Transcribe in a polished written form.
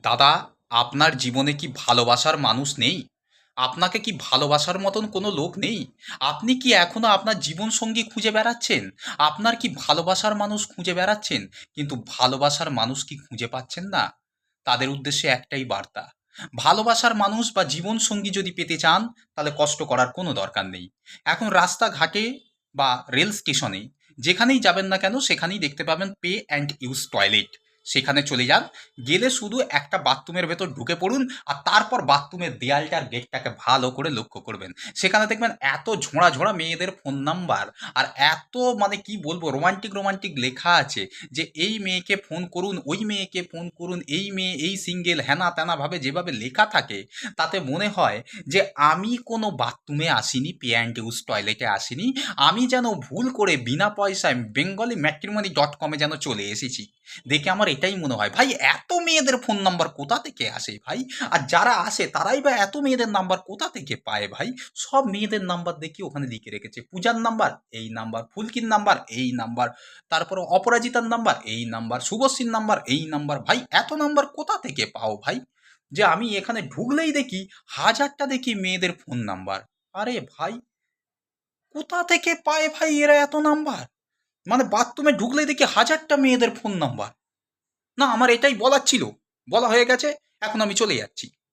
দাদা, আপনার জীবনে কি ভালোবাসার মানুষ নেই? আপনাকে কি ভালোবাসার মতন কোনো লোক নেই? আপনি কি এখনো আপনার জীবনসঙ্গী খুঁজে বেড়াচ্ছেন? আপনার কি ভালোবাসার মানুষ খুঁজে বেড়াচ্ছেন? কিন্তু ভালোবাসার মানুষ কি খুঁজে পাচ্ছেন না? তাদের উদ্দেশ্যে একটাই বার্তা। ভালোবাসার মানুষ বা জীবনসঙ্গী যদি পেতে চান, তাহলে কষ্ট করার কোনো দরকার নেই। এখন রাস্তাঘাটে বা রেল স্টেশনে যেখানেই যাবেন না কেন, সেখানেই দেখতে পাবেন পে অ্যান্ড ইউজ টয়লেট। সেখানে চলে যান, গেলে শুধু একটা বাথরুমের ভেতর ঢুকে পড়ুন, আর তারপর বাথরুমের দেয়ালটার গেটটাকে ভালো করে লক্ষ্য করবেন। সেখানে দেখবেন এত ঝোড়া ঝোড়া মেয়েদের ফোন নাম্বার, আর এত মানে কি বলবো রোমান্টিক রোমান্টিক লেখা আছে যে এই মেয়েকে ফোন করুন, ওই মেয়েকে ফোন করুন, এই মেয়ে এই সিঙ্গেল, হ্যানা ত্যানা ভাবে যেভাবে লেখা থাকে, তাতে মনে হয় যে আমি কোনো বাথরুমে আসিনি, পে অ্যান্ড ইউজ টয়লেটে আসিনি, আমি যেন ভুল করে বিনা পয়সায় বেঙ্গলি ম্যাট্রিমনি ডট কমে যেন চলে এসেছি। দেখে আমার এটাই মনে হয়, ভাই এত মেয়েদের ফোন নাম্বার কোথা থেকে আসে ভাই? আর যারা আসে তারাই বা এত মেয়েদের নাম্বার কোথা থেকে পায় ভাই? সব মেয়েদের নাম্বার দেখি ওখানে লিখে রেখেছে, পূজার নাম্বার এই নাম্বার, ফুলকির নাম্বার এই নাম্বার, তারপর অপরাজিতার নাম্বার এই নাম্বার, শুভশ্রীর নাম্বার এই নাম্বার। ভাই এত নাম্বার কোথা থেকে পাও ভাই? যে আমি এখানে ঢুকলেই দেখি হাজারটা দেখি মেয়েদের ফোন নাম্বার। আরে ভাই, কোথা থেকে পায় ভাই এরা এত নাম্বার? মানে বাথরুমে ঢুকলেই দেখি হাজারটা মেয়েদের ফোন নাম্বার। না, আমার এটাই বলার ছিল। বলা হয়ে গেছে, এখন আমি চলে যাচ্ছি।